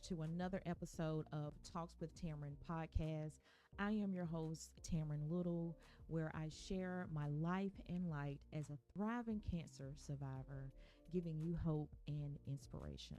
to another episode of Talks with Tamron podcast. I am your host, Tamron Little, where I share my life and light as a thriving cancer survivor, giving you hope and inspiration.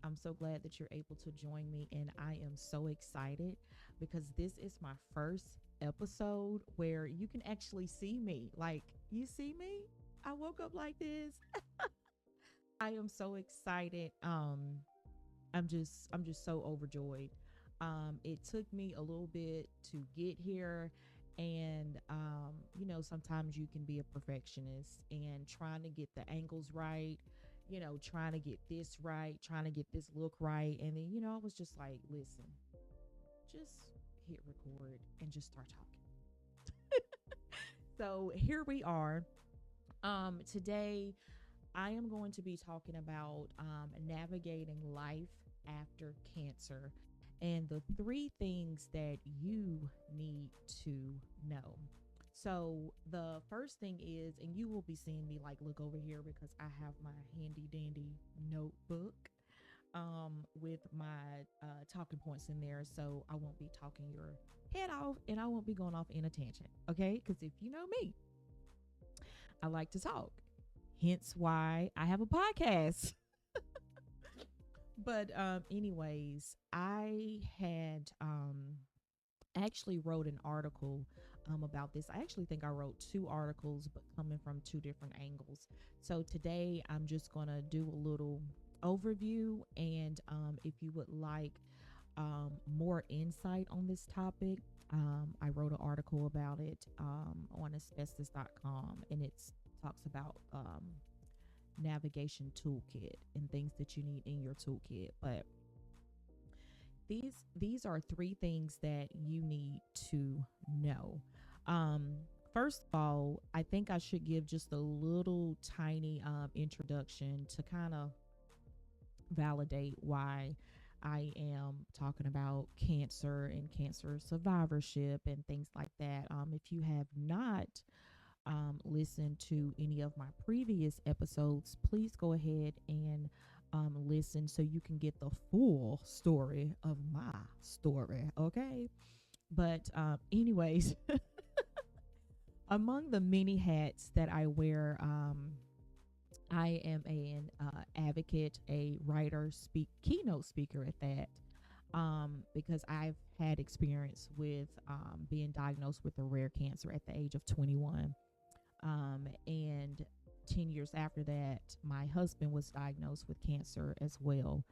I'm so glad that you're able to join me, and I am so excited because this is my first episode where you can actually see me. Like, you see me? I woke up like this. I am so excited. I'm just so overjoyed. It took me a little bit to get here, and sometimes you can be a perfectionist and trying to get the angles right, trying to get this right, trying to get this look right, and then I was just like, listen, just hit record and just start talking. So here we are. Today I am going to be talking about navigating life after cancer and the three things that you need to know. So, the first thing is, and you will be seeing me like look over here because I have my handy dandy notebook with my talking points in there. So, I won't be talking your head off and I won't be going off in a tangent. Okay. Because if you know me, I like to talk. Hence why I have a podcast. But anyways, I had actually wrote an article about this. I actually think I wrote two articles, but coming from two different angles. So today I'm just gonna do a little overview, and if you would like more insight on this topic, I wrote an article about it on asbestos.com, and it talks about navigation toolkit and things that you need in your toolkit. But these are three things that you need to know. Um, First of all, I think I should give just a little tiny introduction to kind of validate why I am talking about cancer and cancer survivorship and things like that. If you have not listened to any of my previous episodes, please go ahead and listen so you can get the full story of my story. Okay. But, anyways, among the many hats that I wear, I am an advocate, a writer, keynote speaker at that. Because I've had experience with being diagnosed with a rare cancer at the age of 21. And 10 years after that, my husband was diagnosed with cancer as well.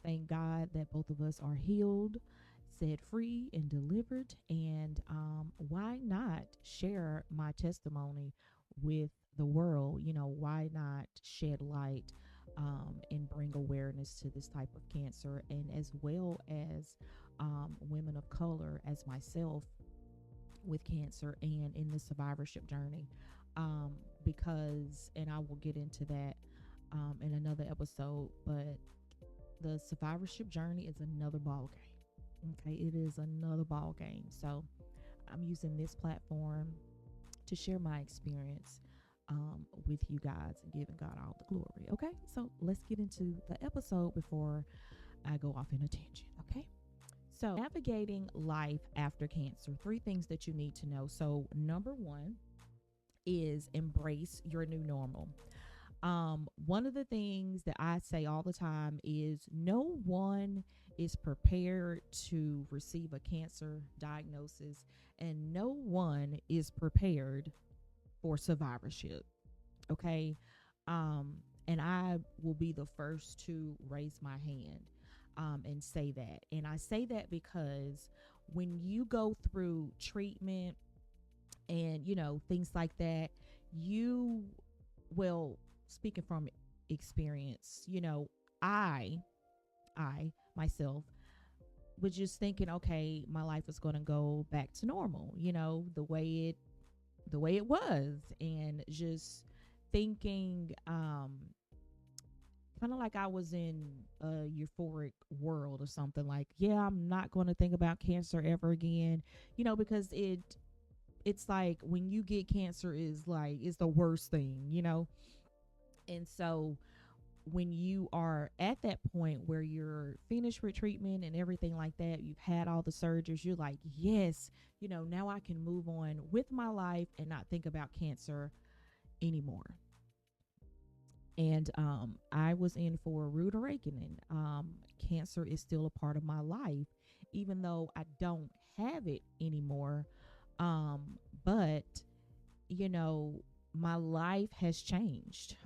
Thank God that both of us are healed, set free, and delivered. And why not share my testimony with the world? Why not shed light and bring awareness to this type of cancer, and as well as women of color as myself with cancer and in the survivorship journey. Because, and I will get into that in another episode, but the survivorship journey is another ball game. Okay, it is another ball game. So I'm using this platform to share my experience with you guys and giving God all the glory. Okay, so let's get into the episode before I go off in a tangent. Okay. So, navigating life after cancer, three things that you need to know. So, number one is embrace your new normal. One of the things that I say all the time is no one is prepared to receive a cancer diagnosis, and no one is prepared for survivorship. Okay. Um, and I will be the first to raise my hand and say that. And I say that because when you go through treatment and, things like that, you, well, speaking from experience, I, I myself was just thinking, okay, my life is going to go back to normal, the way it was, and just thinking kind of like I was in a euphoric world or something, like, yeah, I'm not going to think about cancer ever again, because it's like when you get cancer is like it's the worst thing. And so when you are at that point where you're finished with treatment and everything like that, you've had all the surgeries, you're like, yes, now I can move on with my life and not think about cancer anymore. And I was in for a rude awakening. Cancer is still a part of my life, even though I don't have it anymore. But you know, my life has changed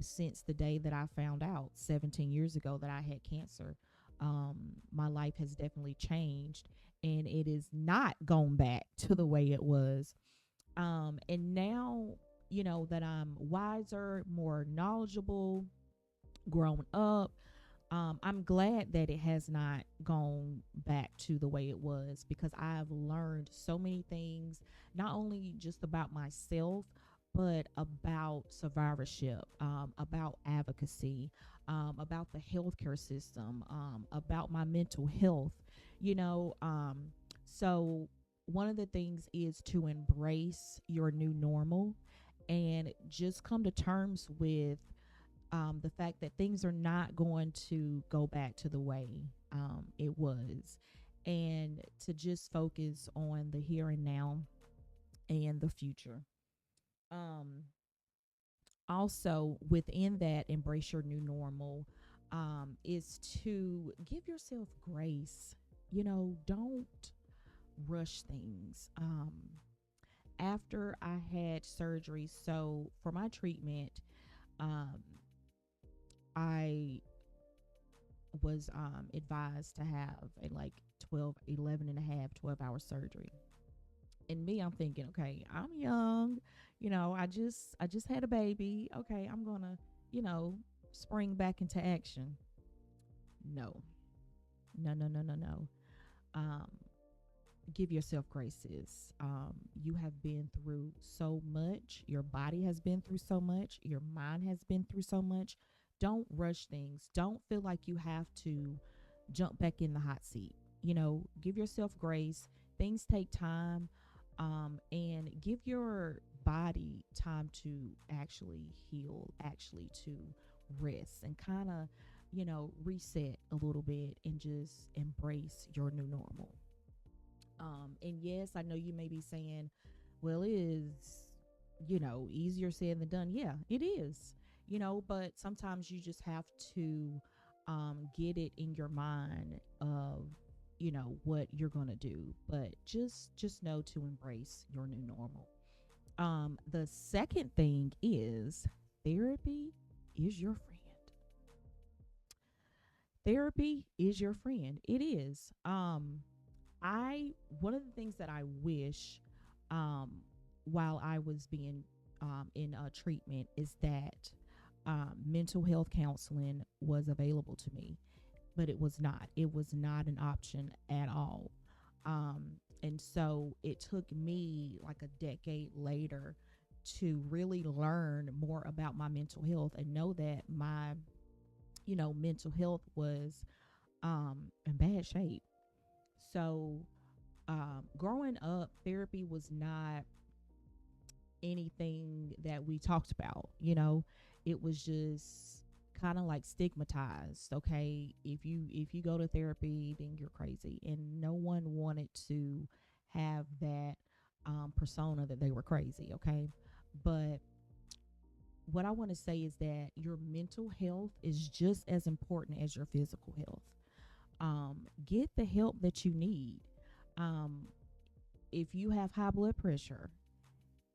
since the day that I found out 17 years ago that I had cancer. My life has definitely changed, and it is not gone back to the way it was. And now, that I'm wiser, more knowledgeable, grown up, I'm glad that it has not gone back to the way it was, because I've learned so many things, not only just about myself, but about survivorship, about advocacy, about the healthcare system, about my mental health, you know. So, one of the things is to embrace your new normal and just come to terms with the fact that things are not going to go back to the way it was, and to just focus on the here and now and the future. Um, Also, within that, embrace your new normal is to give yourself grace. Don't rush things. After I had surgery, so for my treatment, um, I was advised to have a like 12, 11 and a half, 12-hour surgery. And me, I'm thinking, okay, I'm young, I just had a baby. Okay, I'm gonna, you know, spring back into action. No, no, no, no, no, no. Um, give yourself graces. You have been through so much. Your body has been through so much. Your mind has been through so much. Don't rush things. Don't feel like you have to jump back in the hot seat. Give yourself grace. Things take time, and give your body time to actually heal, actually to rest, and kind of, reset a little bit and just embrace your new normal. And yes, I know you may be saying, well, it is, easier said than done. Yeah, it is, but sometimes you just have to get it in your mind of, what you're going to do. But just know to embrace your new normal. The second thing is therapy is your friend. Therapy is your friend. It is. I One of the things that I wish, um, while I was being in treatment, is that mental health counseling was available to me, but it was not. It was not an option at all. And so it took me like a decade later to really learn more about my mental health and know that my, mental health was in bad shape. So, growing up, therapy was not anything that we talked about. It was just kind of like stigmatized. Okay, if you go to therapy, then you're crazy, and no one wanted to have that persona that they were crazy. Okay, but what I want to say is that your mental health is just as important as your physical health. Get the help that you need. Um, if you have high blood pressure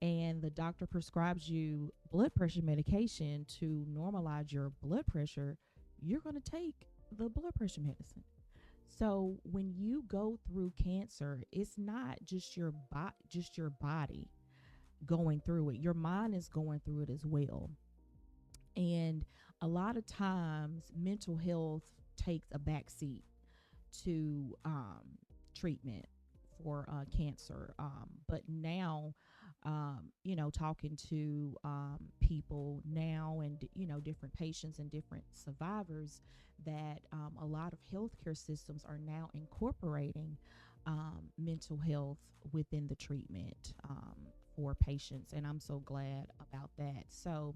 and the doctor prescribes you blood pressure medication to normalize your blood pressure, you're going to take the blood pressure medicine. So when you go through cancer, it's not just your body going through it. Your mind is going through it as well. And a lot of times mental health takes a backseat to treatment for cancer. But now, talking to people now, and, different patients and different survivors, that a lot of healthcare systems are now incorporating mental health within the treatment for patients. And I'm so glad about that. So,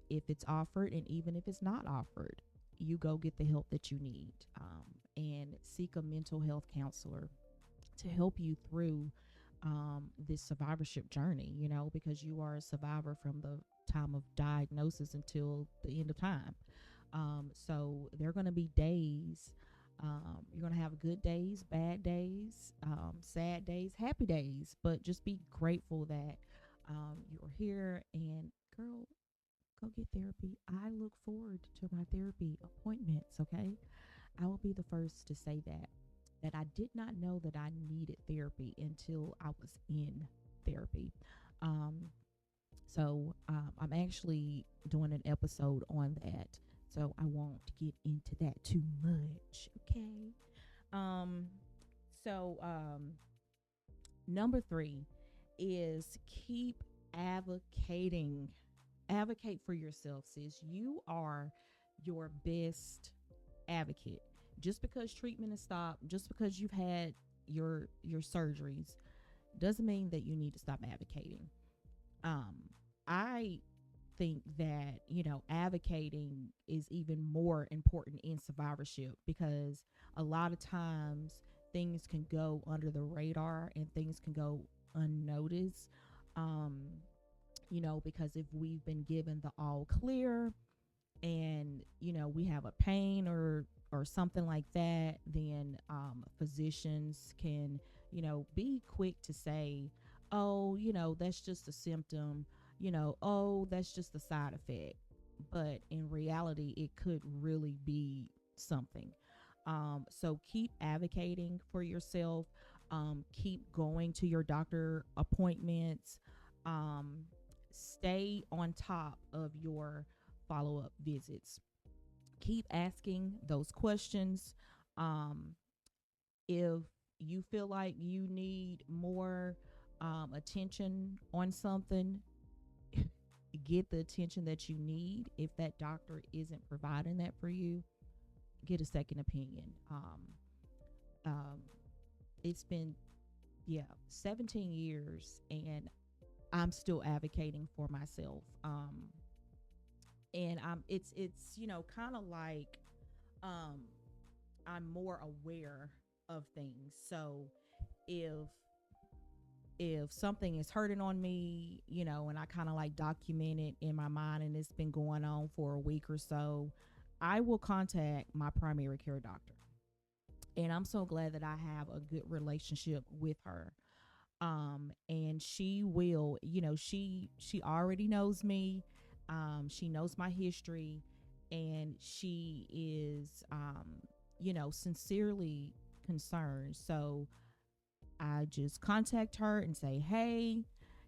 If it's offered, and even if it's not offered, you go get the help that you need, and seek a mental health counselor to help you through this survivorship journey, because you are a survivor from the time of diagnosis until the end of time. So there are going to be days. You're going to have good days, bad days, sad days, happy days, but just be grateful that you're here. And girl, go get therapy. I look forward to my therapy appointments. Okay. I will be the first to say that I did not know that I needed therapy until I was in therapy. Um, so I'm actually doing an episode on that. So I won't get into that too much. Okay. Um, so number 3 is keep advocating. Advocate for yourself, sis. You are your best advocate. Just because treatment is stopped, just because you've had your surgeries, doesn't mean that you need to stop advocating. Um, I think that advocating is even more important in survivorship, because a lot of times things can go under the radar and things can go unnoticed. Um, because if we've been given the all clear, and we have a pain or something like that, then physicians can be quick to say, oh, that's just a symptom, oh, that's just a side effect. But in reality, it could really be something. So keep advocating for yourself. Keep going to your doctor appointments. Stay on top of your follow-up visits. Keep asking those questions. If you feel like you need more attention on something, get the attention that you need. If that doctor isn't providing that for you, get a second opinion. Um, it's been 17 years, and I'm still advocating for myself. And it's kind of like um I'm more aware of things. So if something is hurting on me, and I kind of like document it in my mind, and it's been going on for a week or so, I will contact my primary care doctor. And I'm so glad that I have a good relationship with her. And she will, she already knows me. She knows my history, and she is sincerely concerned. So I just contact her and say, hey,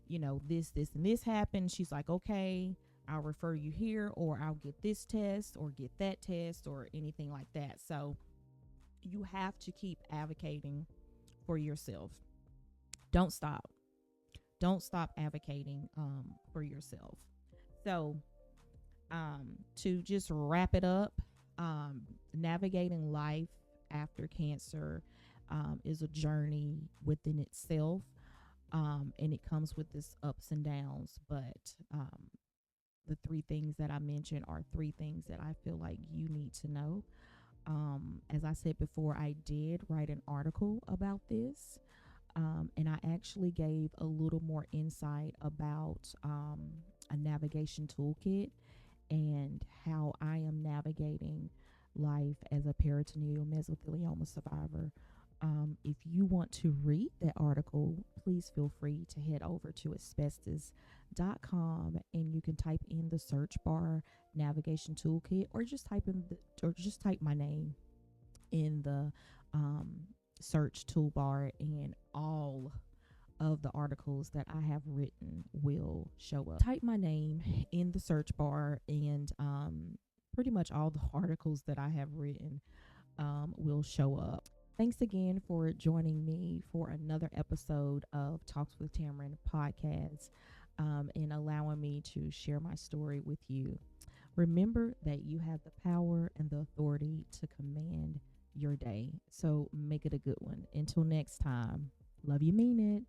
this and this happened. She's like, okay, I'll refer you here, or I'll get this test or get that test or anything like that. So you have to keep advocating for yourself. Don't stop. Don't stop advocating for yourself. So to just wrap it up, navigating life after cancer is a journey within itself, and it comes with its ups and downs. But the 3 things that I mentioned are 3 things that I feel like you need to know. As I said before, I did write an article about this, and I actually gave a little more insight about a navigation toolkit and how I am navigating life as a peritoneal mesothelioma survivor. If you want to read that article, please feel free to head over to asbestos.com, and you can type in the search bar navigation toolkit, or just type my name in the search toolbar, and all of the articles that I have written will show up. Type my name in the search bar, and pretty much all the articles that I have written will show up. Thanks again for joining me for another episode of Talks with Tamron podcast, and allowing me to share my story with you. Remember that you have the power and the authority to command your day. So make it a good one. Until next time, love you, mean it.